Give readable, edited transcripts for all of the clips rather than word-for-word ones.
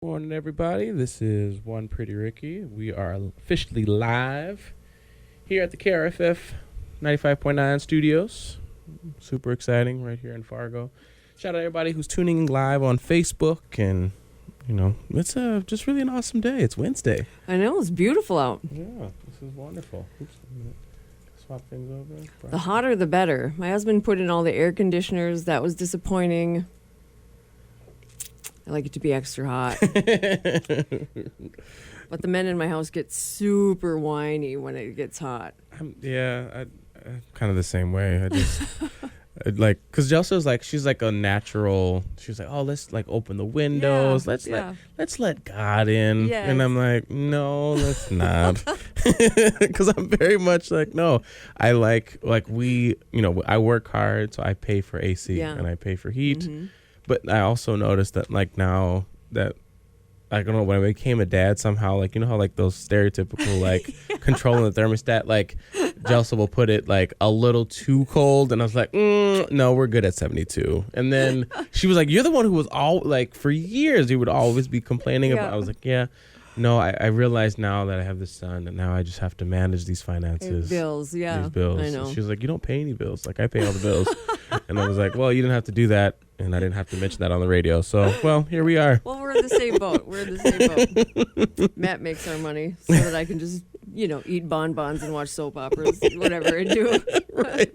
Morning, everybody. This is One Pretty Ricky. We are officially live here at the KRFF 95.9 studios. Super exciting right here in Fargo. Shout out everybody who's tuning in live on Facebook. And, it's just really an awesome day. It's Wednesday. I know. It's beautiful out. Yeah, this is wonderful. Oops, swap things over. The hotter, the better. My husband put in all the air conditioners. That was disappointing. I like it to be extra hot. But the men in my house get super whiny when it gets hot. I'm kind of the same way. I just because Jelsa's she's like a natural. She's like, oh, let's open the windows. Let's let God in. Yes. And I'm like, no, let's not. Because I'm very much no. I I work hard, so I pay for AC and I pay for heat. Mm-hmm. But I also noticed that now that I don't know, when I became a dad somehow, how those stereotypical controlling the thermostat, Jelsa will put it a little too cold, and I was like, no, we're good at 72. And then she was like, you're the one who was all for years you would always be complaining about. I was like, yeah. No, I realize now that I have this son, and now I just have to manage these finances. Bills, yeah. These bills. I know. And she was like, you don't pay any bills. I pay all the bills. And I was like, well, you didn't have to do that, and I didn't have to mention that on the radio. So, well, here we are. Well, we're in the same boat. Matt makes our money so that I can just, eat bonbons and watch soap operas, whatever I do. Right.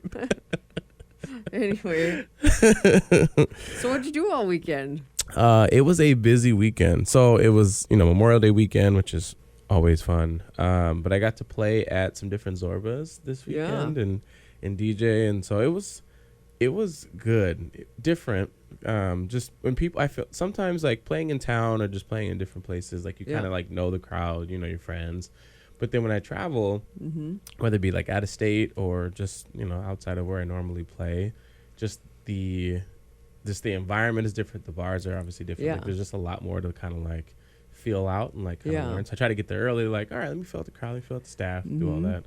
Anyway. So what'd you do all weekend? It was a busy weekend. So it was, Memorial Day weekend, which is always fun. But I got to play at some different Zorbas this weekend and DJ. And so it was good, different. Just when I feel sometimes playing in town or just playing in different places, you kind of know the crowd, your friends. But then when I travel, whether it be out of state or just, outside of where I normally play, just the environment is different. The bars are obviously different. Yeah. There's just a lot more to kind of feel out and kind of learn. So I try to get there early. All right, let me feel out the crowd, let me feel out the staff, do all that.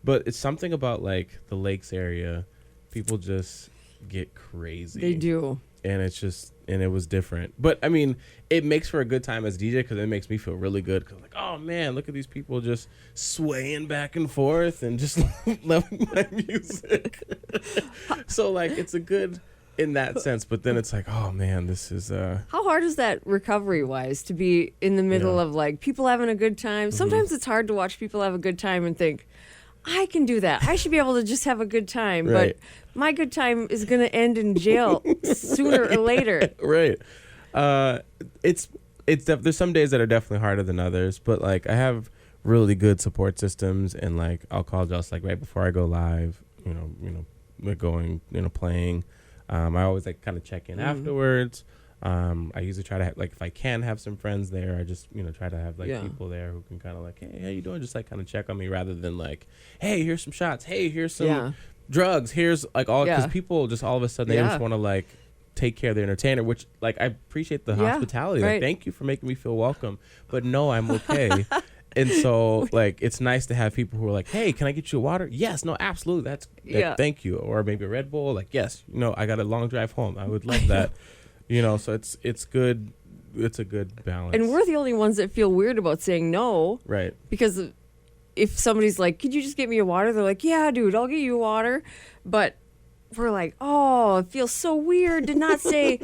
But it's something about the Lakes area. People just get crazy. They do. And it was different. But I mean, it makes for a good time as DJ because it makes me feel really good. Because oh man, look at these people just swaying back and forth and just loving my music. So it's a good in that sense. But then it's oh man, this is. How hard is that recovery wise to be in the middle of people having a good time? Sometimes it's hard to watch people have a good time and think, I can do that. I should be able to just have a good time. Right. But my good time is going to end in jail sooner or later. Right. There's some days that are definitely harder than others, but I have really good support systems, and I'll call just right before I go live, we're going, playing. I always kind of check in afterwards. I usually try to have, if I can have some friends there, I just, try to have people there who can kind of hey, how you doing? Just kind of check on me rather than hey, here's some shots. Hey, here's some drugs. Here's all, because people just all of a sudden, they just want to take care of the entertainer, which I appreciate the hospitality. Right. Thank you for making me feel welcome, but no, I'm okay. And so it's nice to have people who are hey, can I get you a water? Yes, no, absolutely. That's thank you. Or maybe a Red Bull. Yes, I got a long drive home. I would love that. So it's good. It's a good balance. And we're the only ones that feel weird about saying no. Right. Because if somebody's could you just get me a water? They're yeah, dude, I'll get you a water. But we're oh, it feels so weird to not say,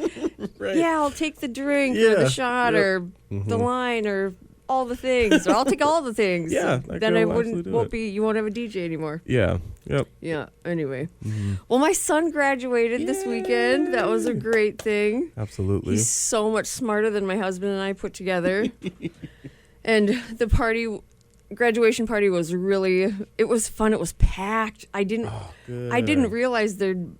right. Yeah, I'll take the drink or the shot or the line or all the things. Or I'll take all the things. Yeah. Then you won't have a DJ anymore. Yeah. Yep. Yeah. Anyway. Well, my son graduated this weekend. That was a great thing. Absolutely. He's so much smarter than my husband and I put together. And the graduation party was it was fun. It was packed. I didn't realize there'd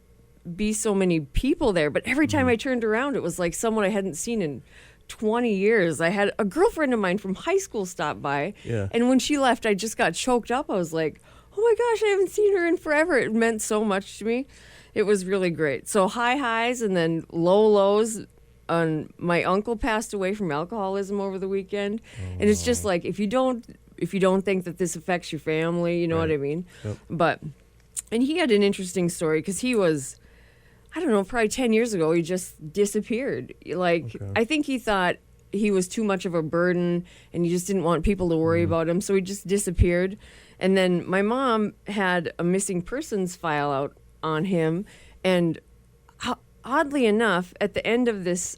be so many people there, but every time I turned around, it was someone I hadn't seen in 20 years. I had a girlfriend of mine from high school stop by, and when she left, I just got choked up. I was like, oh my gosh, I haven't seen her in forever. It meant so much to me. It was really great. So high highs and then low lows. My uncle passed away from alcoholism over the weekend, and it's just if you don't think that this affects your family, you know what I mean? Yep. And he had an interesting story because he was, I don't know, probably 10 years ago, he just disappeared. I think he thought he was too much of a burden, and he just didn't want people to worry about him, so he just disappeared. And then my mom had a missing persons file out on him, and oddly enough, at the end of this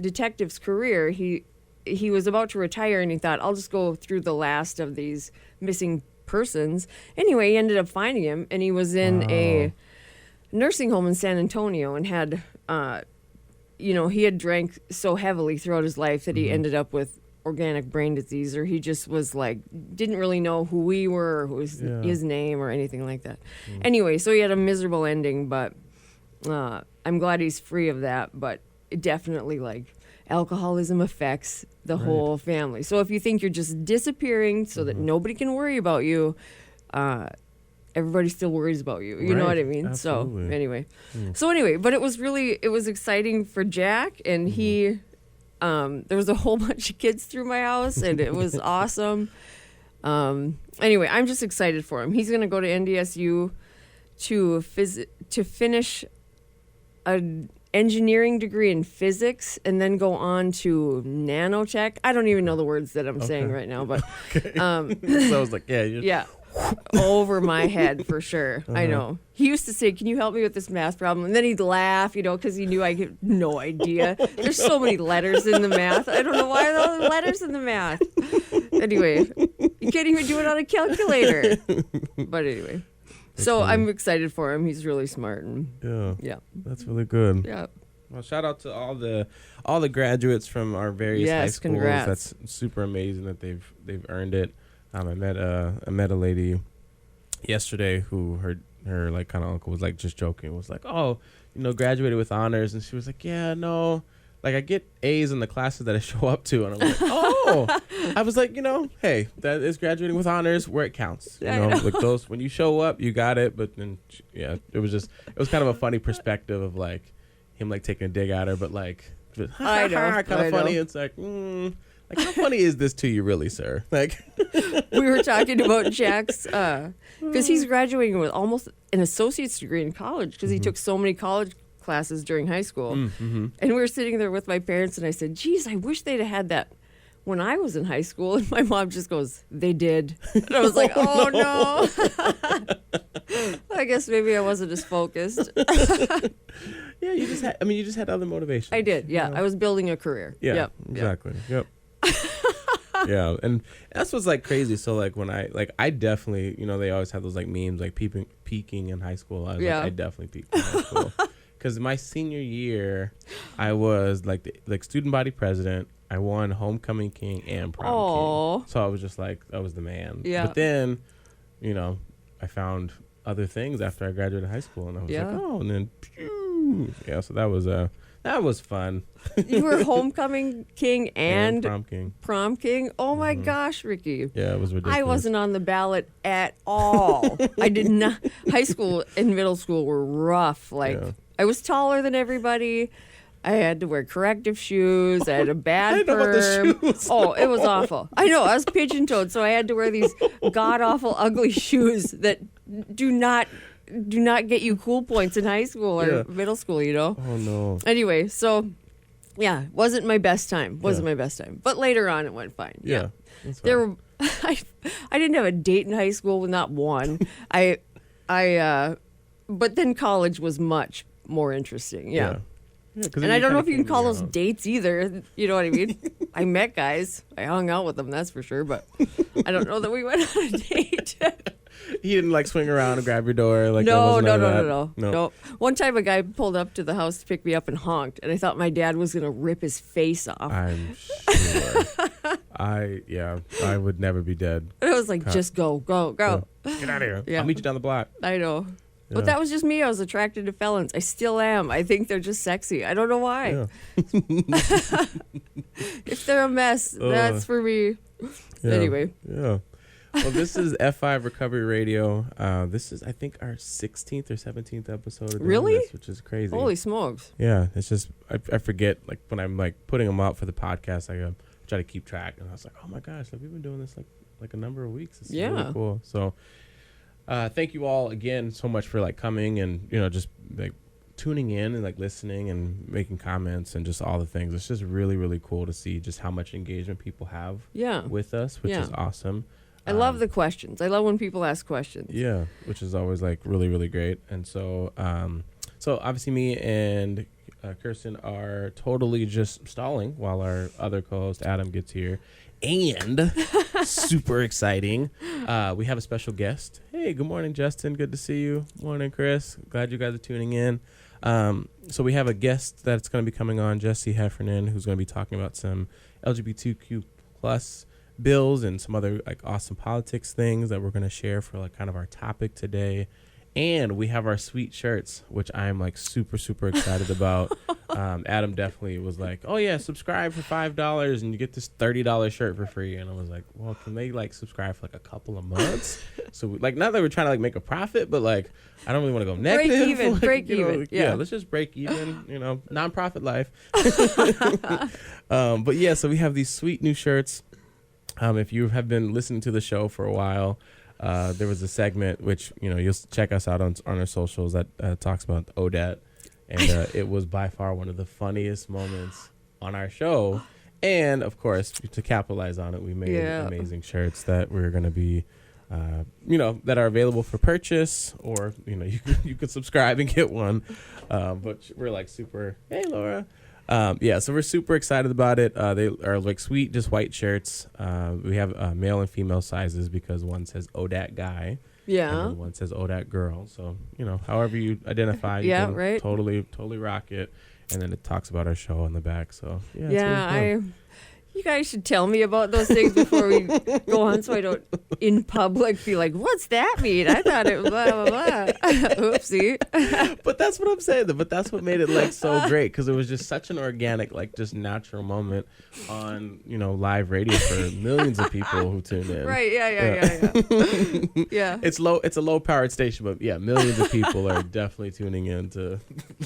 detective's career, he was about to retire, and he thought, I'll just go through the last of these missing persons. Anyway, he ended up finding him, and he was in a nursing home in San Antonio, and had, he had drank so heavily throughout his life that he ended up with organic brain disease, or he just was like, didn't really know who we were, or who was his name, or anything like that. Anyway, so he had a miserable ending, but I'm glad he's free of that. But it definitely, like, alcoholism affects the whole family. So if you think you're just disappearing so that nobody can worry about you, everybody still worries about you. You know what I mean? Absolutely. So anyway, but it was exciting for Jack, and he, there was a whole bunch of kids through my house, and it was awesome. Anyway, I'm just excited for him. He's going to go to NDSU to finish an engineering degree in physics, and then go on to nanotech. I don't even know the words that I'm saying right now, but so I was like, yeah. Over my head for sure. I know. He used to say, "Can you help me with this math problem?" And then he'd laugh, because he knew I had no idea. There's so many letters in the math. I don't know why there are letters in the math. Anyway, you can't even do it on a calculator. But anyway. So I'm excited for him. He's really smart, and that's really good. Yeah. Well, shout out to all the graduates from our various high schools. Congrats. That's super amazing that they've earned it. I met a lady yesterday who her like kind of uncle was like just joking, was like, oh, graduated with honors, and she was like, yeah, no. Like, I get A's in the classes that I show up to, and I'm like, oh. I was like, hey, that is graduating with honors where it counts. Like those, when you show up, you got it. But then, it was kind of a funny perspective of like him like taking a dig at her, but like, kind of funny. It's like, like, how funny is this to you, really, sir? Like, we were talking about Jack's, because he's graduating with almost an associate's degree in college, because he took so many college classes during high school. And we were sitting there with my parents, and I said, geez, I wish they'd have had that when I was in high school. And my mom just goes, they did. And I was like, oh no. I guess maybe I wasn't as focused. Yeah, you just had other motivations. I did, yeah. I was building a career. Yeah, exactly. Yep. Yeah, and that's what's like crazy. So like when I definitely, they always have those like memes like peaking in high school. I was like, I definitely peaked in high school. Because my senior year, I was like student body president. I won homecoming king and prom king. So I was just like, I was the man. Yeah. But then, I found other things after I graduated high school, and I was like, oh, and then, pew. Yeah. So that was fun. You were homecoming king and prom king. Prom king. Oh my gosh, Ricky. Yeah, it was ridiculous. I wasn't on the ballot at all. I did not. High school and middle school were rough. Like. Yeah. I was taller than everybody. I had to wear corrective shoes. I had a bad perm. Oh, it was awful. I know. I was pigeon-toed, so I had to wear these god-awful, ugly shoes that do not get you cool points in high school or middle school, Oh, no. Anyway, so, wasn't my best time. My best time. But later on, it went fine. Yeah. There were... I didn't have a date in high school, not one. But then college was much more interesting. Yeah, and I don't know if you can call those dates either. You know what I mean? I met guys. I hung out with them, that's for sure. But I don't know that we went on a date. He didn't like swing around and grab your door. Like No. One time a guy pulled up to the house to pick me up and honked, and I thought my dad was going to rip his face off. I'm sure. I would never be dead. And I was like, just go. Yeah. Get out of here. Yeah. I'll meet you down the block. I know. Yeah. But that was just me. I was attracted to felons. I still am. I think they're just sexy. I don't know why. Yeah. If they're a mess, that's for me. Yeah. Anyway. Yeah. Well, this is F5 Recovery Radio. This is, I think, our 16th or 17th episode of really? This, which is crazy. Holy smokes. Yeah. It's just, I forget, like, when I'm, like, putting them out for the podcast, I try to keep track. And I was like, oh, my gosh, we've been doing this, like a number of weeks. It's really cool. So, thank you all again so much for like coming and just like tuning in and like listening and making comments and just all the things. It's just really, really cool to see just how much engagement people have with us, which is awesome. I love the questions. I love when people ask questions. Yeah, which is always like really, really great. And so, so obviously me and Kirstin are totally just stalling while our other co-host Adam gets here. And super exciting, we have a special guest. Hey, good morning, Justin. Good to see you. Morning, Chris. Glad you guys are tuning in. So we have a guest that's going to be coming on, Jesse Heffernan, who's going to be talking about some LGBTQ plus bills and some other like awesome politics things that we're going to share for like kind of our topic today. And we have our sweet shirts, which I'm like super, super excited about. Adam definitely was like, oh yeah, subscribe for $5 and you get this $30 shirt for free. And I was like, well, can they like subscribe for like a couple of months? So like, not that we're trying to like make a profit, but like, I don't really want to go negative. Break even. Yeah, let's just break even, nonprofit life. But yeah, so we have these sweet new shirts. If you have been listening to the show for a while, there was a segment which you'll check us out on our socials that talks about ODAT, and it was by far one of the funniest moments on our show. And of course, to capitalize on it, we made amazing shirts that we're going to be that are available for purchase, or you could subscribe and get one. But we're like super, hey Laura. So we're super excited about it. They are like sweet, just white shirts. We have male and female sizes because one says ODAT guy. Yeah. And one says ODAT girl. So, however you identify, you can totally rock it. And then it talks about our show on the back. So, you guys should tell me about those things before we go on, so I don't, in public, be like, what's that mean? I thought it was blah, blah, blah. Oopsie. But that's what I'm saying. But that's what made it, like, so great, because it was just such an organic, like, just natural moment on, live radio for millions of people who tune in. Right, yeah. Yeah. It's a low-powered station, but, yeah, millions of people are definitely tuning in to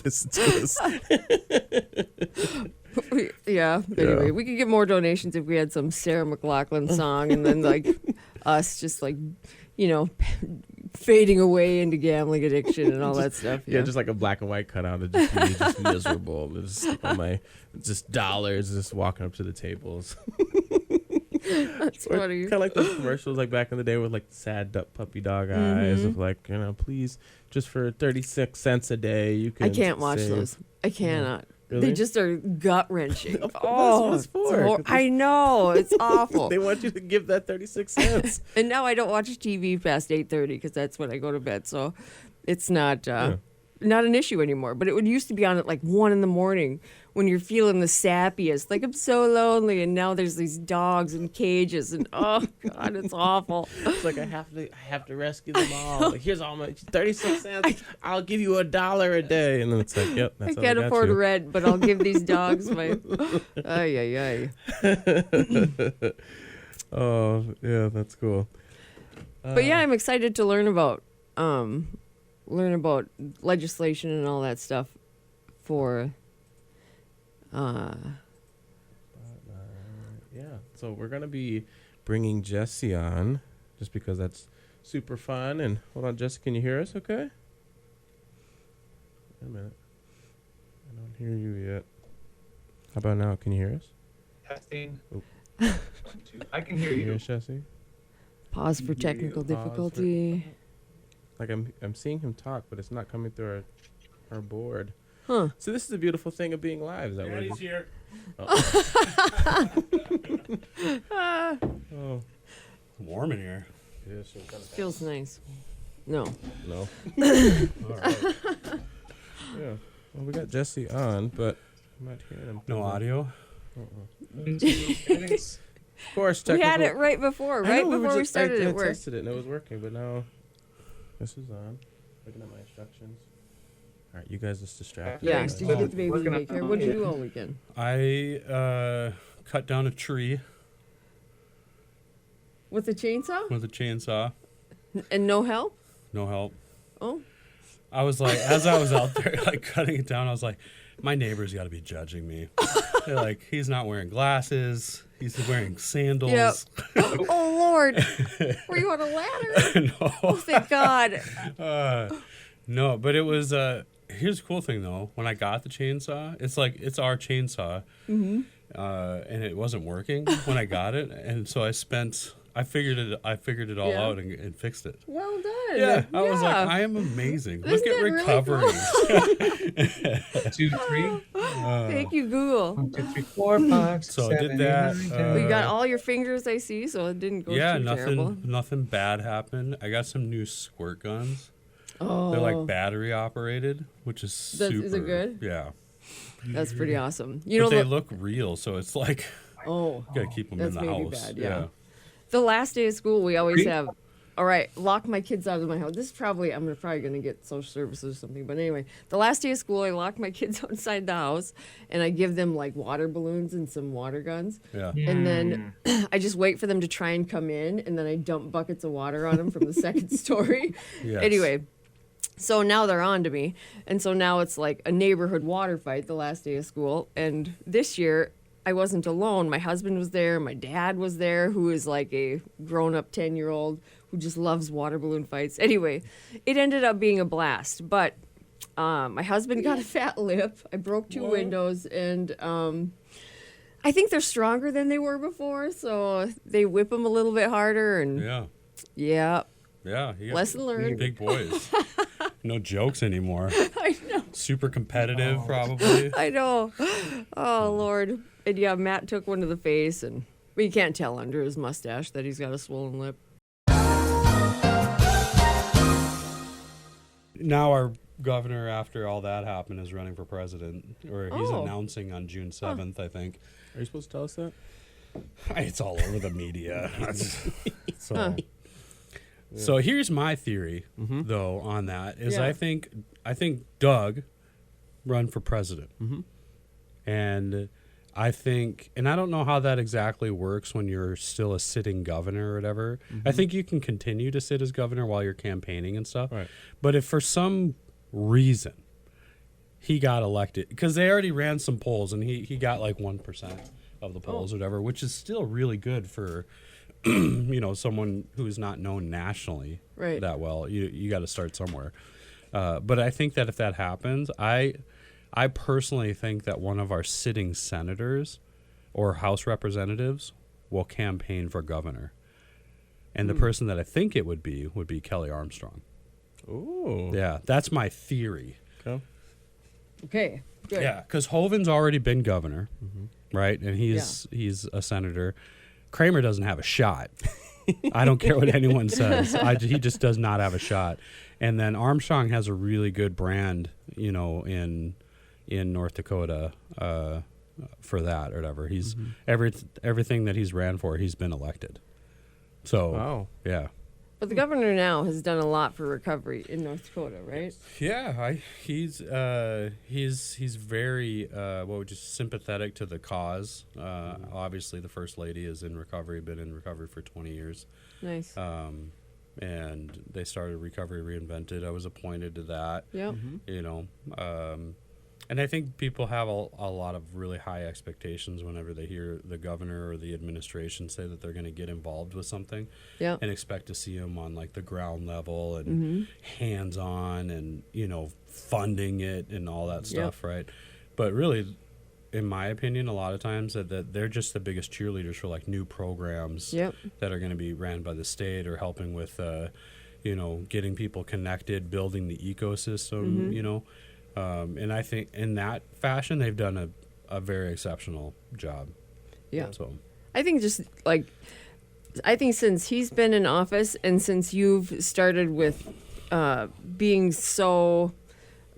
listen to this. Anyway, we could get more donations if we had some Sarah McLachlan song and then like us just like fading away into gambling addiction and all that stuff. Yeah, just like a black and white cutout of just me just miserable. Just dollars just walking up to the tables. That's funny. Kind of like those commercials like back in the day with like sad puppy dog eyes of like, please, just for 36 cents a day you can. I can't watch those. I cannot. Really? They just are gut-wrenching. That's what it's for. I know. It's awful. They want you to give that 36 cents. And now I don't watch TV past 8:30 because that's when I go to bed. So it's not an issue anymore. But it used to be on at like 1 a.m. when you're feeling the sappiest. Like, I'm so lonely. And now there's these dogs in cages. And, oh, God, it's awful. It's like I have to rescue them all. Like, here's all my 36 cents. I'll give you $1 a day. And then it's like, yep, that's all I can't afford rent, but I'll give these dogs my... Ay. Oh, yeah, that's cool. But, yeah, I'm excited to learn about legislation and all that stuff for... So we're going to be bringing Jesse on just because that's super fun. And hold on, Jesse, can you hear us okay? Wait a minute. I don't hear you yet. How about now? Can you hear us? Testing. I can hear you. Can you hear us, Jesse? Pause for technical difficulty. Like I'm seeing him talk, but it's not coming through our board. Huh. So this is the beautiful thing of being live. Is that Daddy's here. Oh. Warm in here. Yeah, so Feels nice. No. No. All right. Yeah. Well, we got Jesse on, but I'm not hearing him. No audio. Of course, we had it right before. We started I it. tested it and it was working, but now this is on. Looking at my instructions. All right, you guys just distracted. Yeah, did you get the baby to daycare? What did you do all weekend? I cut down a tree. With a chainsaw? With a chainsaw. And no help? No help. Oh. I was like, as I was out there like cutting it down, I was like, my neighbor's got to be judging me. They're like, he's not wearing glasses. He's wearing sandals. Yep. Oh, Lord. Were you on a ladder? No. Oh, thank God. No, but it was, here's the cool thing though. When I got the chainsaw, it's our chainsaw, and it wasn't working when I got it, and so I figured it all out and fixed it. Well done. Yeah, I was like, I am amazing. Look at recovery. Really cool? 2, 3. Thank you, Google. 1, 2, 3, 4, 5, 6, So I 7, did that. 8, 9, 10. We got all your fingers, I see, so it didn't go too terrible. Nothing bad happened. I got some new squirt guns. Oh, They're like battery operated, which is super. Is it good? Yeah. That's pretty awesome. But they look real, so it's like you gotta keep them in the maybe house. bad, yeah. The last day of school, we always have, all right, lock my kids out of my house. This is probably, I'm probably going to get social services or something. But anyway, the last day of school, I lock my kids outside the house, and I give them like water balloons and some water guns. Yeah. And then I just wait for them to try and come in, and then I dump buckets of water on them from the second story. Yes. Anyway, so now they're on to me. And so now it's like a neighborhood water fight the last day of school. And this year, I wasn't alone. My husband was there. My dad was there, who is like a grown-up 10-year-old who just loves water balloon fights. Anyway, it ended up being a blast. But my husband got a fat lip. I broke 2 windows. And I think they're stronger than they were before. So they whip them a little bit harder. And Yeah. Lesson learned. Big boys. No jokes anymore. I know. Super competitive, probably. I know. Oh, Lord. And yeah, Matt took one to the face, and but you can't tell under his mustache that he's got a swollen lip. Now our governor, after all that happened, is running for president, or he's announcing on June 7th, I think. Are you supposed to tell us that? It's all over the media. So here's my theory, though, on that is I think Doug run for president, and I think, and I don't know how that exactly works when you're still a sitting governor or whatever. I think you can continue to sit as governor while you're campaigning and stuff. Right. But if for some reason he got elected, because they already ran some polls and he got like 1% of the polls or whatever, which is still really good for someone who is not known nationally that well. You got to start somewhere. But I think that if that happens, I personally think that one of our sitting senators or House representatives will campaign for governor. And the person that I think it would be Kelly Armstrong. Ooh. Yeah, that's my theory. Okay. Good. Yeah, because Hovind's already been governor, right? And he's a senator. Kramer doesn't have a shot. I don't care what anyone says. He just does not have a shot. And then Armstrong has a really good brand, in North Dakota for that or whatever. He's everything that he's ran for, he's been elected. So, yeah. But the governor now has done a lot for recovery in North Dakota, right? Yeah, he's very sympathetic to the cause. Obviously, the first lady is in recovery, been in recovery for 20 years. Nice. And they started Recovery Reinvented. I was appointed to that. Yep. And I think people have a lot of really high expectations whenever they hear the governor or the administration say that they're going to get involved with something, and expect to see them on like the ground level and hands-on and funding it and all that stuff, right? But really, in my opinion, a lot of times that they're just the biggest cheerleaders for like new programs that are going to be ran by the state or helping with, getting people connected, building the ecosystem, and I think in that fashion, they've done a very exceptional job. Yeah. So I think since he's been in office and since you've started with being so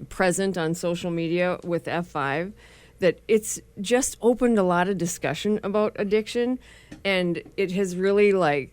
present on social media with F5, that it's just opened a lot of discussion about addiction, and it has really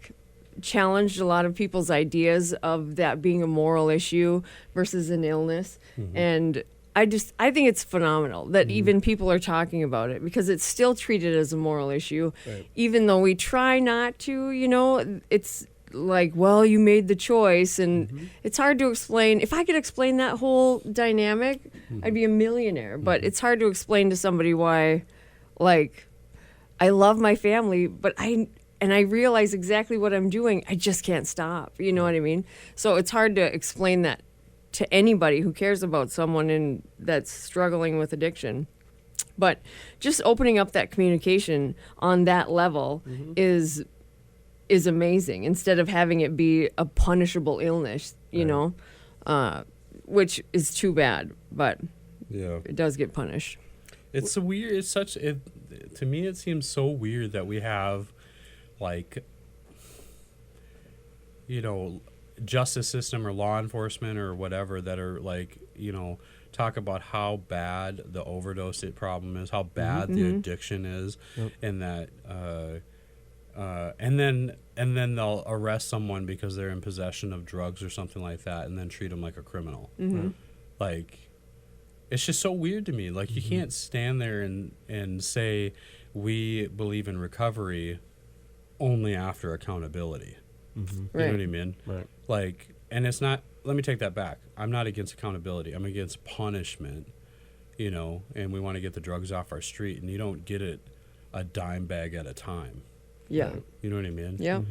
challenged a lot of people's ideas of that being a moral issue versus an illness. And I think it's phenomenal that even people are talking about it, because it's still treated as a moral issue, even though we try not to. It's like, well, you made the choice, and it's hard to explain. If I could explain that whole dynamic, I'd be a millionaire. But it's hard to explain to somebody why, I love my family, but I realize exactly what I'm doing. I just can't stop. You know what I mean? So it's hard to explain that to anybody who cares about someone that's struggling with addiction. But just opening up that communication on that level is amazing, instead of having it be a punishable illness, you know, which is too bad, but it does get punished. It's so weird. It's such to me it seems so weird that we have, like, you know, justice system or law enforcement or whatever that are, like, you know, talk about how bad the overdose problem is, how bad the addiction is, and that and then they'll arrest someone because they're in possession of drugs or something like that, and then treat them like a criminal. Like, it's just so weird to me. Like, you can't stand there and say we believe in recovery only after accountability. You know what I mean? Right. Like, and it's not, let me take that back. I'm not against accountability. I'm against punishment, you know, and we want to get the drugs off our street, and you don't get it a dime bag at a time. Yeah. You know what I mean? Yeah.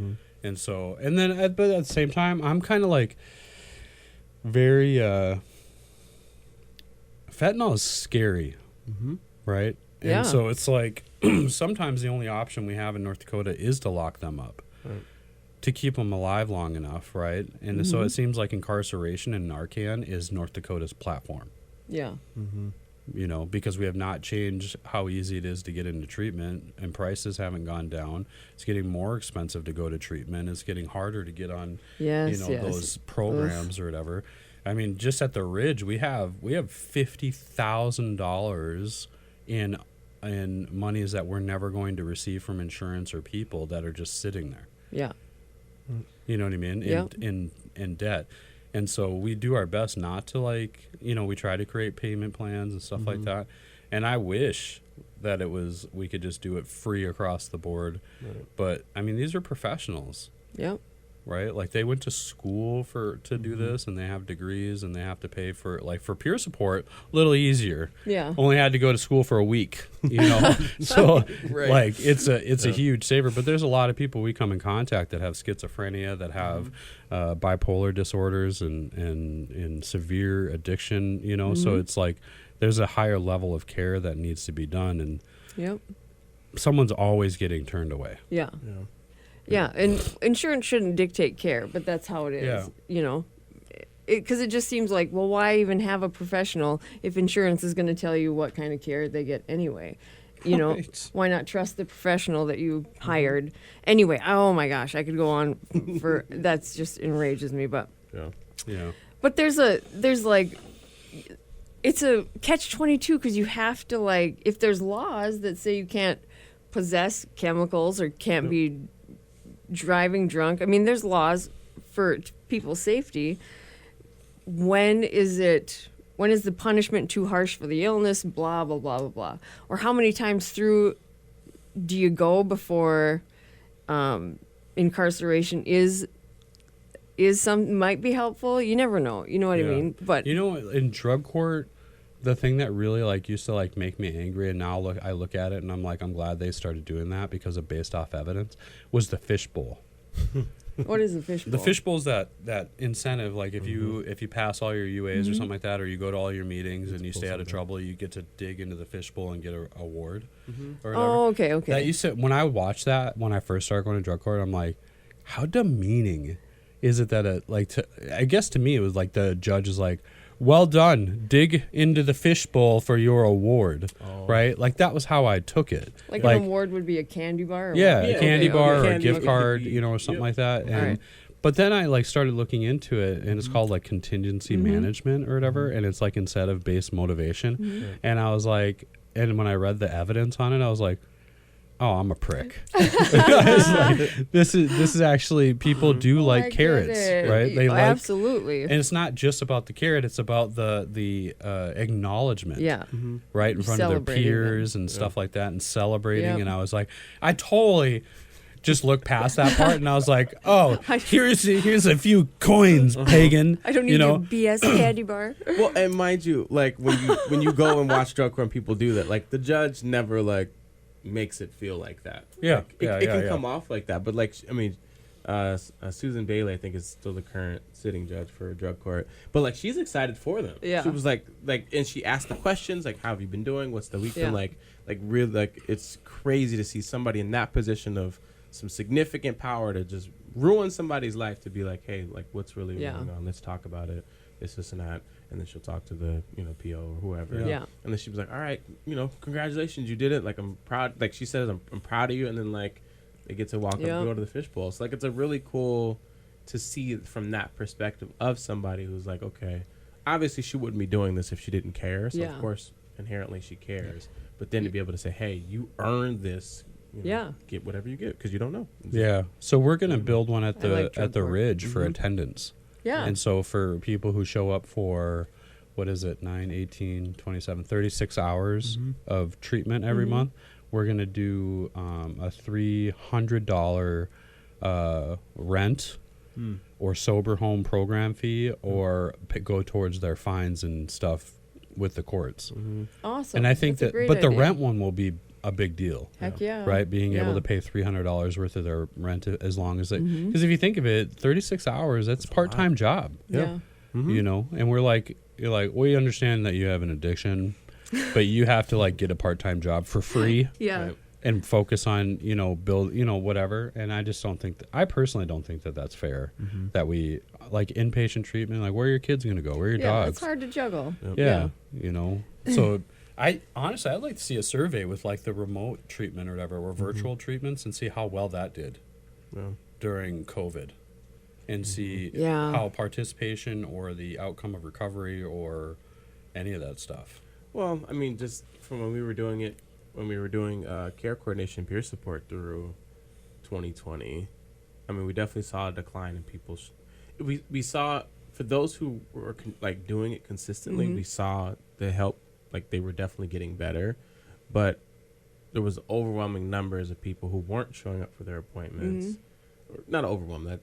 And so, and then, but at the same time, I'm kind of like very, fentanyl is scary, right? And so it's like, sometimes the only option we have in North Dakota is to lock them up. Right. To keep them alive long enough, right? And so it seems like incarceration and Narcan is North Dakota's platform. Yeah. You know, because we have not changed how easy it is to get into treatment, and prices haven't gone down. It's getting more expensive to go to treatment. It's getting harder to get on, those programs or whatever. I mean, just at the Ridge, we have $50,000 in monies that we're never going to receive from insurance or people that are just sitting there. Yeah. You know what I mean? In debt. And so we do our best not to, like, you know, we try to create payment plans and stuff like that. And I wish that we could just do it free across the board. Right. But I mean, these are professionals. Yep. Right? Like, they went to school to do this, and they have degrees, and they have to pay for, like, for peer support, a little easier. Yeah. Only had to go to school for a week, you know? So, like, it's a huge saver. But there's a lot of people we come in contact that have schizophrenia, that have bipolar disorders and severe addiction, you know? So it's like there's a higher level of care that needs to be done, and someone's always getting turned away. Yeah. Yeah, and insurance shouldn't dictate care, but that's how it is, you know. Because it just seems like, well, why even have a professional if insurance is going to tell you what kind of care they get anyway? You know, why not trust the professional that you hired? Anyway, oh my gosh, I could go on for that's just enrages me, but But there's like, it's a catch-22 because you have to, like, if there's laws that say you can't possess chemicals or can't be driving drunk. I mean, there's laws for people's safety. When is the punishment too harsh for the illness? Blah, blah, blah, blah, blah. Or how many times through do you go before incarceration might be helpful? You never know. You know what I mean? But you know, in drug court, the thing that really, like, used to, like, make me angry, and now I look at it and I'm like, I'm glad they started doing that because of based off evidence, was the fishbowl. What is the fishbowl? The fishbowl is that incentive, like, if you pass all your UAs or something like that, or you go to all your meetings and you stay out of trouble, you get to dig into the fishbowl and get an award or whatever. Oh, okay. That used to, when I watched that, when I first started going to drug court, I'm like, how demeaning is it that I guess to me it was like the judge is like, well done. Dig into the fishbowl for your award, right? Like, that was how I took it. Like an award would be a candy bar? Or a candy bar or a gift card, you know, or something like that. And but then I, like, started looking into it, and it's called, like, contingency management or whatever, and it's, like, incentive-based motivation. And I was like, and when I read the evidence on it, I was like, oh, I'm a prick. Like, this is actually, people do like carrots, right? They like, absolutely. And it's not just about the carrot; it's about the acknowledgement, right, in front of their peers and stuff like that, and celebrating. And I was like, I totally just looked past that part, and I was like, oh, here's a few coins, pagan. I don't need your BS candy bar. Well, and mind you, like, when you go and watch drug court, people do that. Like, the judge never, like, makes it feel like that. Yeah, like, it can come off like that, but, like, I mean, Susan Bailey, I think, is still the current sitting judge for drug court. But like, she's excited for them. Yeah. She was like, and she asked the questions like, "How have you been doing? What's the week been like?" Like really, like it's crazy to see somebody in that position of some significant power to just ruin somebody's life to be like, "Hey, like, what's really going on? Let's talk about it. This and that." And then she'll talk to the PO or whoever. Yeah. And then she was like, "All right, congratulations, you did it. Like, I'm proud." Like she says, "I'm proud of you." And then like, they get to walk up and go to the fishbowl. So like, it's a really cool to see it from that perspective of somebody who's like, okay, obviously she wouldn't be doing this if she didn't care. So of course, inherently she cares. But then to be able to say, hey, you earned this. Get whatever you get because you don't know. Yeah. So we're gonna build one at the Ridge for attendance. Yeah. And so for people who show up for, what is it, 9, 18, 27, 36 hours of treatment every month, we're going to do a $300 rent or sober home program fee or go towards their fines and stuff with the courts. Awesome. And I think the rent one will be a big deal. Heck yeah. Right? Being able to pay $300 worth of their rent as long as because if you think of it, 36 hours, that's a part-time job. Yeah. And you're like, we understand that you have an addiction, but you have to like get a part-time job for free. And focus on, build, whatever. And I just don't think I personally don't think that that's fair that we like inpatient treatment, like where are your kids going to go? Where are your dogs? It's hard to juggle. So I'd like to see a survey with like the remote treatment or whatever, or virtual treatments, and see how well that did during COVID, and see how participation or the outcome of recovery or any of that stuff. Well, I mean, just from when we were doing it, care coordination peer support through 2020, I mean, we definitely saw a decline in people's. We saw, for those who were doing it consistently, we saw the help. Like, they were definitely getting better, but there was overwhelming numbers of people who weren't showing up for their appointments. Or not overwhelming,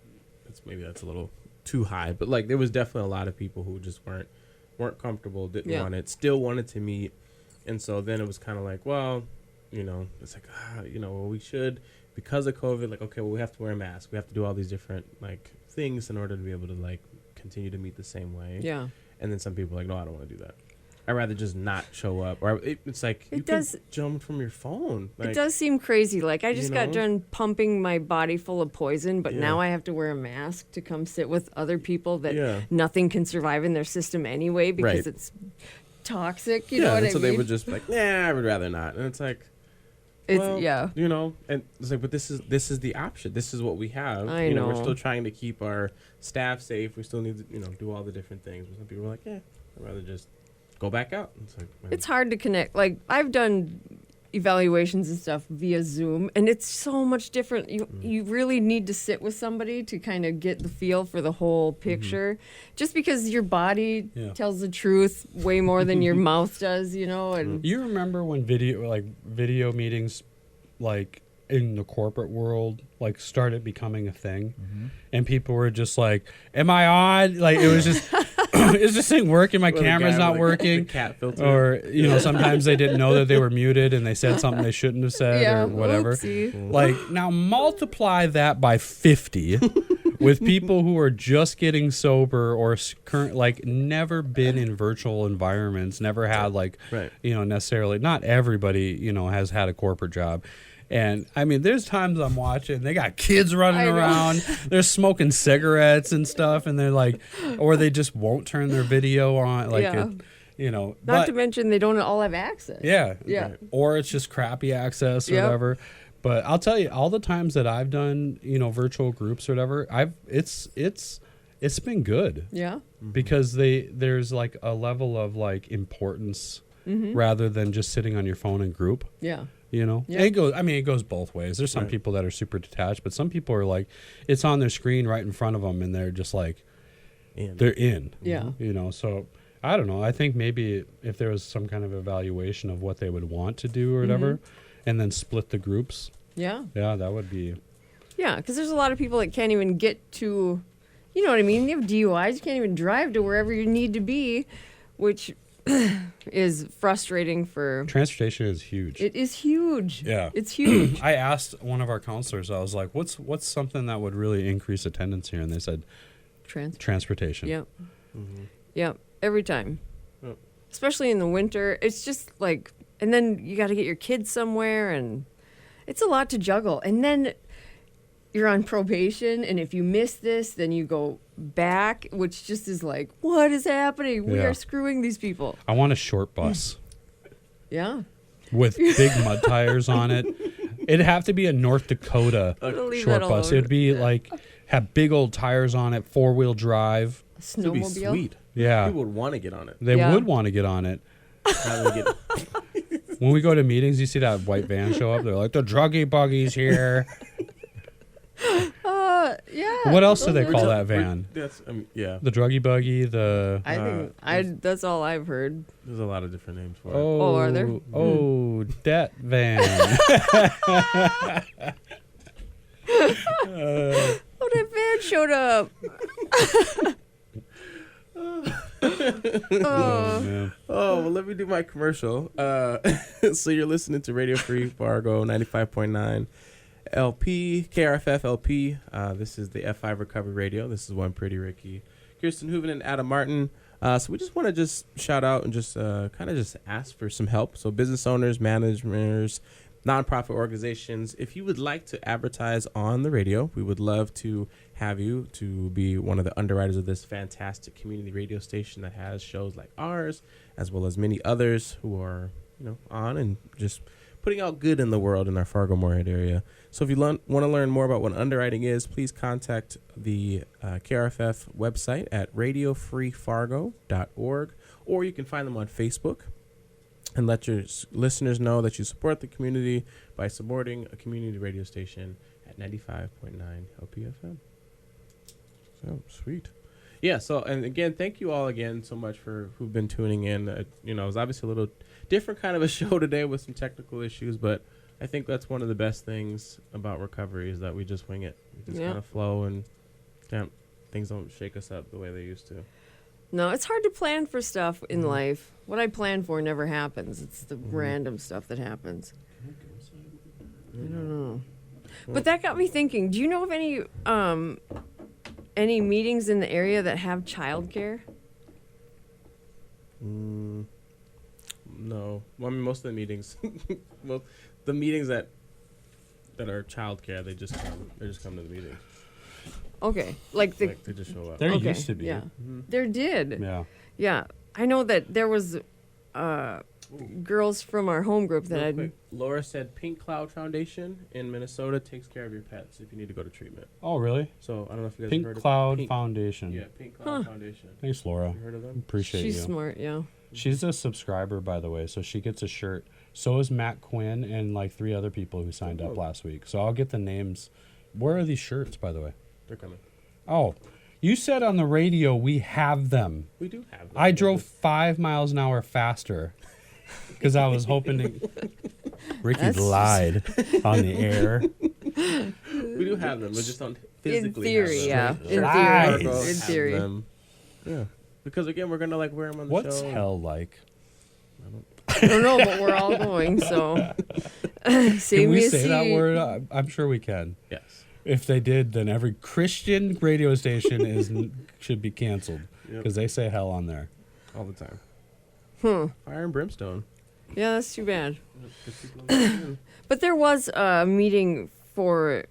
that's a little too high, but like there was definitely a lot of people who just weren't comfortable, didn't want it, still wanted to meet. And so then it was kind of like, well, it's like, well, we should, because of COVID, like, okay, well, we have to wear a mask. We have to do all these different like things in order to be able to like continue to meet the same way. Yeah. And then some people are like, no, I don't want to do that. I'd rather just not show up. Or it's like you can jump from your phone. Like, it does seem crazy. Like, I just got done pumping my body full of poison, but now I have to wear a mask to come sit with other people that nothing can survive in their system anyway because it's toxic. You know what I mean? So they would just be like, nah, I would rather not. And it's like, and it's like, but this is the option. This is what we have. I know. We're still trying to keep our staff safe. We still need to, do all the different things. But some people are like, I'd rather just go back out. It's like, it's hard to connect. Like, I've done evaluations and stuff via Zoom, and it's so much different. You really need to sit with somebody to kind of get the feel for the whole picture, just because your body tells the truth way more than your mouth does, And you remember when video meetings, like in the corporate world, like started becoming a thing, and people were just like, "Am I on?" Like it was just. Is this thing working? My camera's not working. The cat filter. Or, sometimes they didn't know that they were muted and they said something they shouldn't have said or whatever. Oopsie. Like, now multiply that by 50 with people who are just getting sober or never been in virtual environments, never had necessarily, not everybody, has had a corporate job. And I mean, there's times I'm watching, they got kids running around, they're smoking cigarettes and stuff, and they're like, or they just won't turn their video on, Not to mention they don't all have access. Yeah. Or it's just crappy access or whatever. But I'll tell you, all the times that I've done, virtual groups or whatever, it's been good. Yeah. Because there's like a level of like importance rather than just sitting on your phone in group. Yeah. It goes both ways. There's some people that are super detached, but some people are like, it's on their screen right in front of them, and they're just like, they're in. Yeah. So I don't know. I think maybe if there was some kind of evaluation of what they would want to do or whatever, and then split the groups. Yeah. Yeah, that would be. Yeah, because there's a lot of people that can't even get to, you know what I mean? You have DUIs, you can't even drive to wherever you need to be, which is frustrating for... Transportation is huge. It is huge. Yeah. It's huge. I asked one of our counselors, I was like, what's something that would really increase attendance here? And they said, transportation. Yep. Yep. Every time. Yep. Especially in the winter. It's just like, and then you got to get your kids somewhere, and it's a lot to juggle. And then you're on probation, and if you miss this, then you go back, which just is like, what is happening? We are screwing these people. I want a short bus. Yeah. With big mud tires on it. It'd have to be a North Dakota short bus. It'd be like, have big old tires on it, 4-wheel drive. A snowmobile. It'd be sweet. Yeah. People would want to get on it. They would want to get on it. When we go to meetings, you see that white van show up. They're like, the druggy buggy's here. Yeah. What else do they call that van? That's The druggy buggy. I think that's all I've heard. There's a lot of different names for it. Oh, are there? Oh, that van. Oh, that van showed up. Oh, man. Oh, well, let me do my commercial. So you're listening to Radio Free Fargo 95.9 LP, KRFF LP. This is the F5 Recovery Radio. This is One Pretty Ricky, Kirstin Huovinen, and Adam Martin. So we just want to just shout out and just kind of just ask for some help. So business owners, managers, nonprofit organizations, if you would like to advertise on the radio, we would love to have you to be one of the underwriters of this fantastic community radio station that has shows like ours, as well as many others who are, on and just putting out good in the world in our Fargo-Moorhead area. So if you want to learn more about what underwriting is, please contact the KRFF website at radiofreefargo.org, or you can find them on Facebook and let your listeners know that you support the community by supporting a community radio station at 95.9 LPFM. So sweet. Yeah, so, and again, thank you all again so much for who've been tuning in. It was obviously a little different kind of a show today with some technical issues, but I think that's one of the best things about recovery is that we just wing it. We just kind of flow, and things don't shake us up the way they used to. No, it's hard to plan for stuff in life. What I plan for never happens. It's the random stuff that happens. I don't know. But that got me thinking, do you know of any meetings in the area that have childcare? No. Well, I mean, most of the meetings, the meetings that are childcare, they just come to the meeting. Okay, like they just show up. There used to be. Yeah, there did. Yeah. Yeah, I know that there was girls from our home group that Real quick, Laura said Pink Cloud Foundation in Minnesota takes care of your pets if you need to go to treatment. Oh, really? So I don't know if you guys Pink have heard Cloud of Foundation. Yeah, Pink Cloud Foundation. Thanks, Laura. You heard of them? Appreciate you. She's smart, yeah. She's a subscriber, by the way, so she gets a shirt. So is Matt Quinn and like 3 other people who signed up last week. So I'll get the names. Where are these shirts, by the way? They're coming. Oh, you said on the radio we have them. We do have them. I drove 5 miles an hour faster because I was hoping to. Ricky lied on the air. We do have them. We just don't physically have them. Yeah. In theory. Yeah. Because again, we're gonna wear them on the show. What's hell like? I don't know, but we're all going. So, can we say that word? I'm sure we can. Yes. If they did, then every Christian radio station should be canceled because they say hell on there all the time. Fire and brimstone. Yeah, that's too bad. But there was a meeting for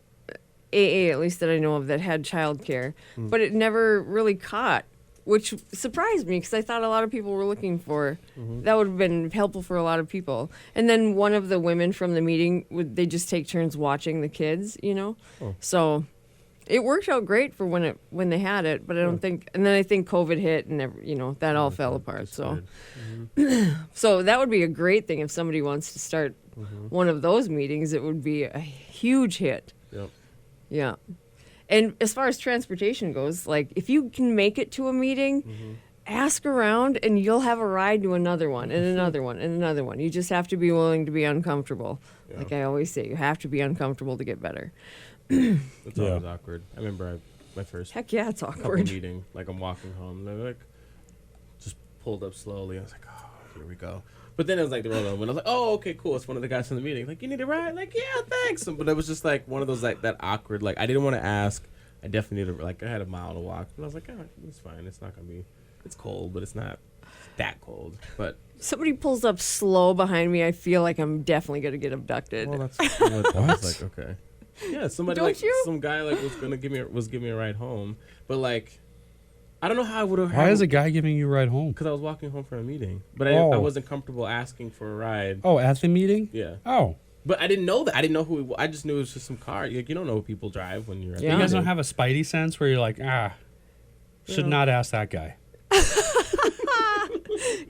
AA, at least that I know of, that had childcare, but it never really caught, which surprised me because I thought a lot of people were looking for that would have been helpful for a lot of people. And then one of the women from the meeting they just take turns watching the kids, So it worked out great for when they had it, but I don't think. And then I think COVID hit and that all fell apart. So, so that would be a great thing if somebody wants to start one of those meetings. It would be a huge hit. Yep. Yeah. And as far as transportation goes, like if you can make it to a meeting, ask around and you'll have a ride to another one and another one and another one. You just have to be willing to be uncomfortable. Yeah. Like I always say, you have to be uncomfortable to get better. It's always awkward. I remember my first it's awkward meeting, like I'm walking home, and they're like, just pulled up slowly. I was like, oh. here we go. But then it was like the roll on when I was like, oh, okay, cool. It's one of the guys from the meeting. Like, you need a ride? Like, yeah, thanks. But it was just like one of those like that awkward. Like, I didn't want to ask. I definitely needed I had a mile to walk. But I was like, oh, it's fine. It's not gonna be. It's cold, but it's not that cold. But somebody pulls up slow behind me, I feel like I'm definitely gonna get abducted. Well, that's what I was like, okay. Yeah, somebody Don't you? some guy was gonna give me a ride home, but like. I don't know how I would have. Why is a guy giving you a ride home? Because I was walking home from a meeting, but I wasn't comfortable asking for a ride. Oh, at the meeting? Yeah. Oh. But I didn't know that. I didn't know who. I just knew it was just some car. Like, you don't know who people drive when you're. At You guys don't have a spidey sense where you're like, should not ask that guy.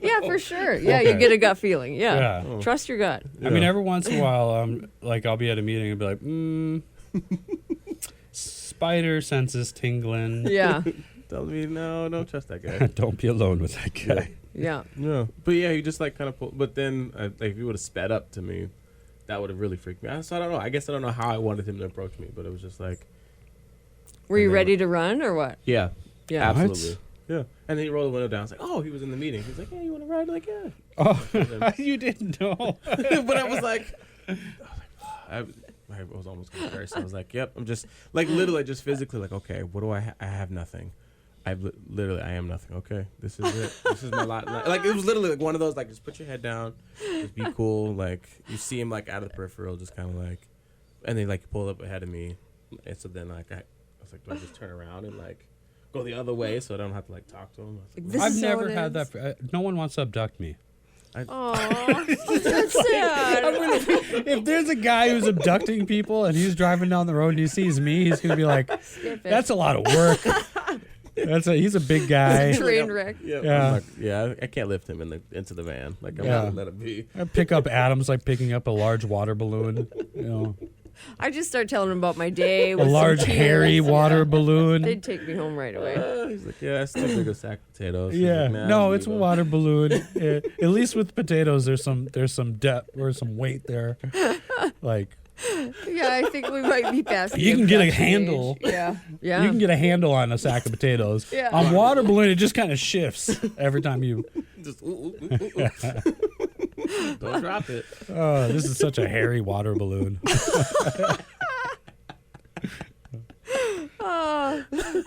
Yeah, for sure. Yeah, you get a gut feeling. Yeah. Oh. Trust your gut. I mean, every once in a while, like I'll be at a meeting and be like, spider senses tingling. Yeah. Tell me no, don't trust that guy. Don't be alone with that guy. Yeah. Yeah. But yeah, he just like kind of pulled. But then, like, if he would have sped up to me, that would have really freaked me out. So I don't know. I guess I don't know how I wanted him to approach me, but it was just like. Were you ready to run or what? Yeah. Yeah. Absolutely. What? Yeah. And then he rolled the window down. I was like, oh, he was in the meeting. He was like, yeah, you want to ride? I'm like, yeah. Oh, you didn't know. But I was like, I was almost going to curse. I was like, yep. I'm just like literally just physically like, okay, what do I have nothing. I am nothing. Okay, this is it. This is my lot. Like it was literally like one of those like just put your head down, just be cool. Like you see him like out of the peripheral, just kind of like, and then like he pulled up ahead of me, and so then like I was like, do I just turn around and like go the other way so I don't have to like talk to him? I was like, I've never had that. No one wants to abduct me. Oh, that's sad. If there's a guy who's abducting people and he's driving down the road and he sees me, he's gonna be like, "That's a lot of work." He's a big guy. Train wreck. Yeah, I can't lift him into the van. Like I'm gonna let him be. I pick up Adam's like picking up a large water balloon. You know, I just start telling him about my day. A large hairy water balloon. They'd take me home right away. He's like, yeah, that's too big a sack of potatoes. Yeah, like, nah, no, it's a water balloon. At least with potatoes, there's some depth or some weight there. Like. Yeah, I think we might be past. You can get a handle. Yeah. You can get a handle on a sack of potatoes. Yeah. On water balloon, it just kind of shifts every time you. Just don't drop it. Oh, this is such a hairy water balloon.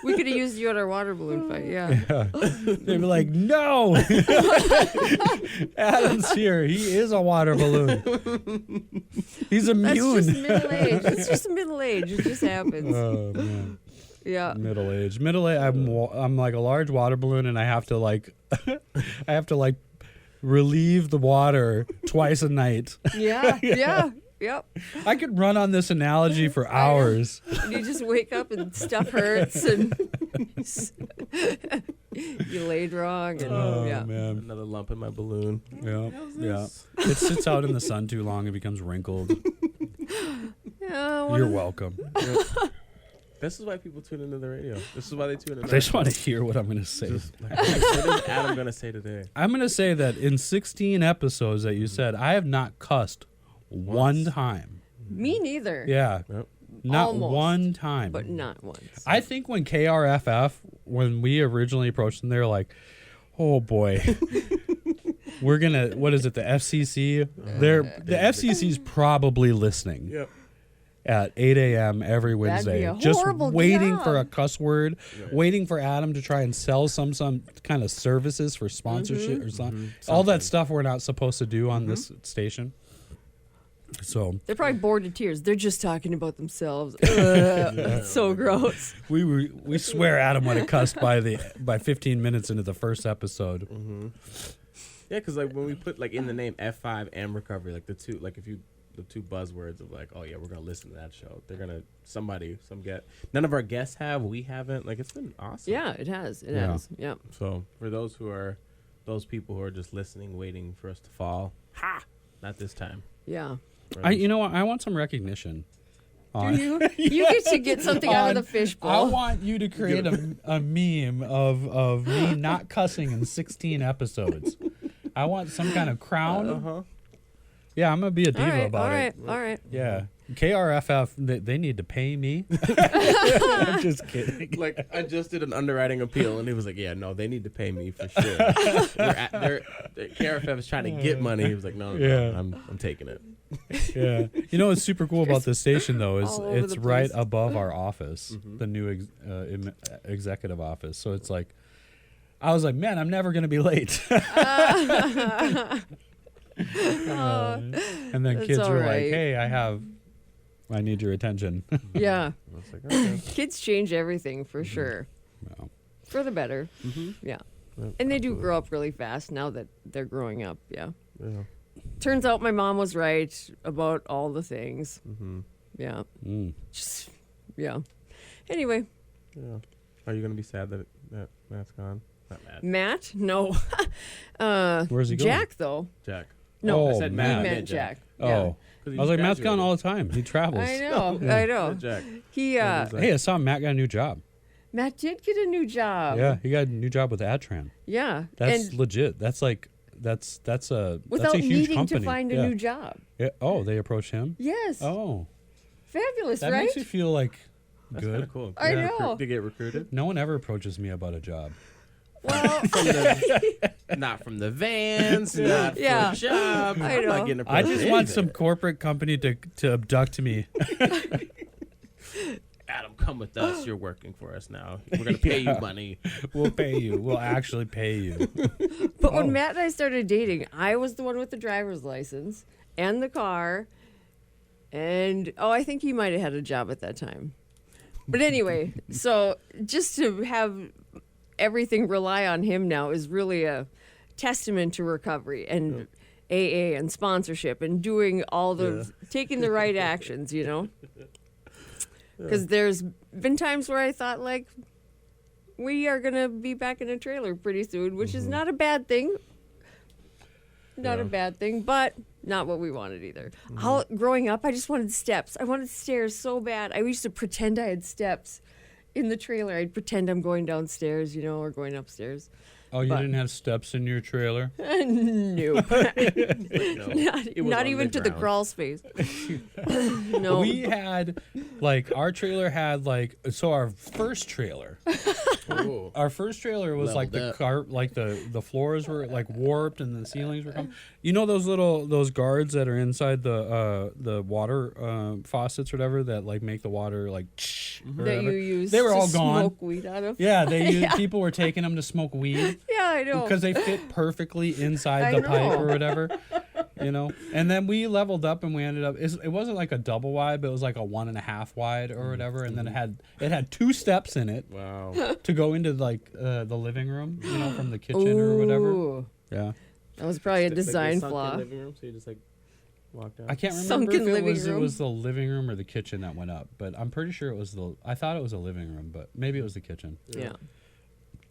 We could have used you at our water balloon fight. Yeah. They'd be like, no, Adam's here. He is a water balloon. He's immune. That's just middle age. It's just middle age. It just happens. Oh man. Yeah. Middle age. I'm like a large water balloon, and I have to like, relieve the water twice a night. Yeah. Yeah. Yep. I could run on this analogy for hours. And you just wake up and stuff hurts and you laid wrong and yeah. Man. Another lump in my balloon. Yeah. It sits out in the sun too long, it becomes wrinkled. Yeah, You're welcome. This is why people tune into the radio. This is why they tune in. They just want to hear what I'm going to say. What is Adam going to say today? I'm going to say that in 16 episodes that you said, I have not cussed one time. Me neither. Yeah. Yep. Not Almost, one time. but not once. I think when KRFF, when we originally approached them, they were like, oh boy, we're going to, what is it, the FCC? The FCC's probably listening. Yep. At 8 a.m. every Wednesday. That'd be a just horrible waiting job. for a cuss word, waiting for Adam to try and sell some kind of services for sponsorship or something. All that stuff we're not supposed to do on this station. So They're probably bored to tears. They're just talking about themselves. That's so gross. we swear Adam would have cussed by 15 minutes into the first episode. Mm-hmm. Yeah, because like when we put like in the name F5 and recovery, like the two buzzwords of like, oh yeah, we're gonna listen to that show. They're gonna none of our guests have, we haven't. Like it's been awesome. Yeah, it has. It has. Yeah. So for those people who are just listening, waiting for us to fall, not this time. Yeah. You know what? I want some recognition. Do you? You get to get something out of the fishbowl. I want you to create a meme of me not cussing in 16 episodes. I want some kind of crown. Uh-huh. Yeah, I'm gonna be a diva about it. All right. Yeah. KRFF, they need to pay me. I'm just kidding. Like, I just did an underwriting appeal, and he was like, yeah, no, they need to pay me for sure. KRFF is trying to get money. He was like, no, I'm taking it. Yeah. You know what's super cool about this station, though, is it's right above our office, the new executive office. So it's like, I was like, man, I'm never going to be late. And then kids were like, hey, I need your attention. Yeah. I was like, okay. Kids change everything for sure. Well, For the better. Yeah. And they do grow up really fast now that they're growing up. Yeah. Turns out my mom was right about all the things. Yeah. Just, yeah. Anyway. Yeah. Are you going to be sad that Matt's gone? Not Matt. Matt? No. where's he going? Jack, though. Jack. No, Oh, I said Matt. I meant Jack. Yeah. Oh. I was like, Matt's gone all the time. He travels. I know. I know. Jack. He, Hey, I saw Matt got a new job. Matt did get a new job. Yeah, he got a new job with Adtran. Yeah. That's and legit. That's like that's a without that's a huge needing company. to find a new job. Yeah. Oh, they approached him. Yes. Oh, Fabulous, that right? makes me feel like That's good. kind of cool. I know. To get recruited? No one ever approaches me about a job. Well, Not from the Vans, not for a job. I I'm know. not getting I approached just for want anything. some corporate company to abduct me. Adam, come with us. You're working for us now. We're going to pay you money. We'll pay you. We'll actually pay you. but when Matt and I started dating, I was the one with the driver's license and the car. And, I think he might have had a job at that time. But anyway, so just to have everything rely on him now is really a testament to recovery and AA and sponsorship and doing all the, taking the right actions, you know? Because there's been times where I thought, like, we are going to be back in a trailer pretty soon, which is not a bad thing. Not a bad thing, but not what we wanted either. Growing up, I just wanted steps. I wanted stairs so bad. I used to pretend I had steps in the trailer. I'd pretend I'm going downstairs, or going upstairs. Oh, you didn't have steps in your trailer? Nope. Not even to the crawl space. No. We had, our trailer had, our first trailer. Our first trailer was the floors were warped and the ceilings were coming. You know those guards that are inside the water faucets or whatever that make the water that you use they were all to gone. Smoke weed out of. Yeah, people were taking them to smoke weed. Yeah, I know. Because they fit perfectly inside the pipe or whatever. And then we leveled up and we ended up. It wasn't like a double wide, but it was like a 1.5 wide or whatever. And then it had 2 steps in it. Wow. To go into the living room, from the kitchen or whatever. Ooh. Yeah. That was probably a design flaw. Living room, so you just walked out. I can't remember Sunken if living it room. was the living room or the kitchen that went up, but I'm pretty sure it was I thought it was a living room, but maybe it was the kitchen. Yeah.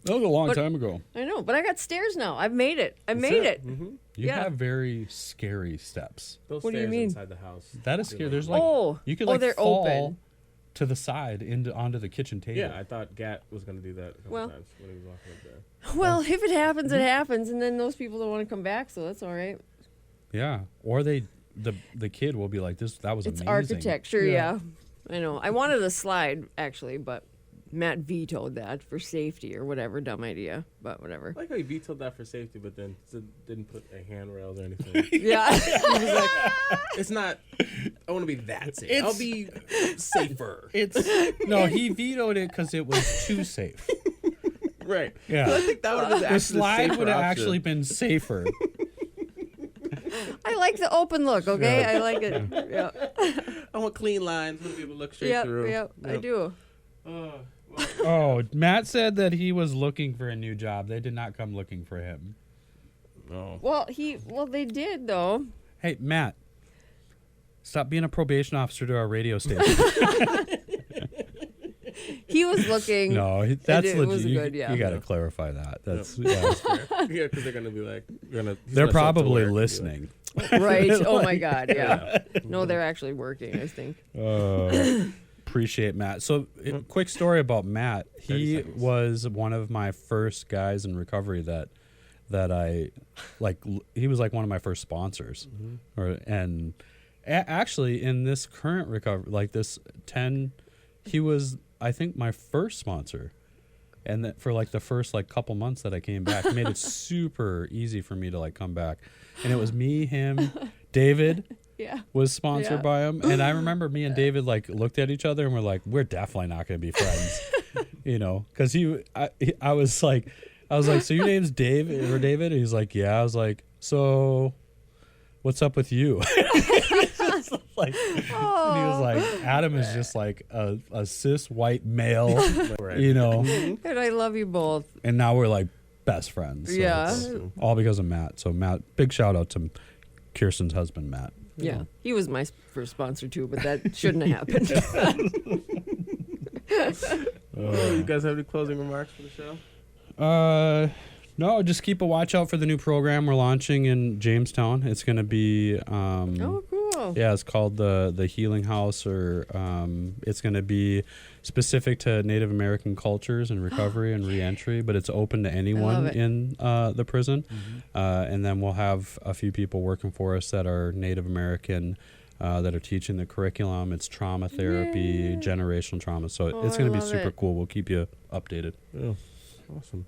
That was a long time ago. I know, but I got stairs now. I've made it. I made it. Mm-hmm. You have very scary steps. Those What do you stairs mean? inside the house. That is scary. There's you could they're fall open. to the side onto the kitchen table. Yeah, I thought Gat was going to do that a couple times when he was walking up there. Well, if it happens, it happens, and then those people don't want to come back, so that's all right. Yeah, or the kid will be like, that was It's amazing. architecture, yeah. I know. I wanted a slide, actually, but Matt vetoed that for safety or whatever. Dumb idea, but whatever. I like how he vetoed that for safety, but then didn't put a handrails or anything. Yeah. He was like, it's not, I want to be that safe. I'll be safer. He vetoed it because it was too safe. Right. Yeah. I think that would have been The slide would have actually been safer. I like the open look, okay? I like it. Yeah. I want clean lines so people look straight through. Yep, I do. Oh, Matt said that he was looking for a new job. They did not come looking for him. Oh. Well, they did, though. Hey, Matt, stop being a probation officer to our radio station. He was looking. No, that's it legit. was good, You got to clarify that. That's yeah. Yeah, because they're going to be like, They're probably listening. Right. Oh, my God. Yeah. No, they're actually working, I think. Appreciate Matt. So, quick story about Matt. He 30 seconds. was one of my first guys in recovery that I like. He was like one of my first sponsors, and Actually, in this current recovery, like this 10, he was, I think, my first sponsor. And that for like the first like couple months that I came back, it made it super easy for me to like come back. And it was me, him, David was sponsored by him. And I remember me and David like looked at each other and we're like, we're definitely not going to be friends, you know, because I was like, so your name's David? And he's like, yeah. I was like, so what's up with you? And he was like, Adam is just like a cis white male, you know. And I love you both. And now we're like best friends. So it's all because of Matt. So Matt, big shout out to Kirstin's husband, Matt. Yeah, he was my first sponsor too, but that shouldn't have happened. You guys have any closing remarks for the show? No, just keep a watch out for the new program we're launching in Jamestown. It's going to be oh, cool. Yeah, it's called the Healing House, or it's going to be specific to Native American cultures and recovery and reentry, but it's open to anyone in the prison. And then we'll have a few people working for us that are Native American, that are teaching the curriculum. It's trauma therapy, generational trauma. So it's going to be super cool. We'll keep you updated. Yeah, awesome.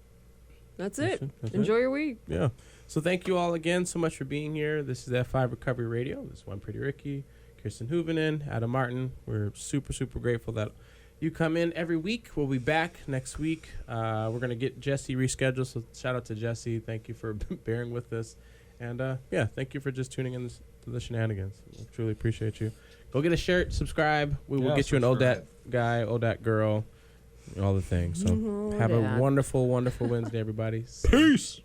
That's it. Enjoy your week. Yeah. So thank you all again so much for being here. This is F5 Recovery Radio. This is One Pretty Ricky, Kirstin Huovinen, Adam Martin. We're super, super grateful that you come in every week. We'll be back next week. We're going to get Jesse rescheduled. So shout out to Jesse. Thank you for bearing with us. And thank you for just tuning in to the shenanigans. We truly appreciate you. Go get a shirt, subscribe. We will get you an ODAT guy, ODAT girl. All the things. So have a wonderful, wonderful Wednesday, everybody. Peace.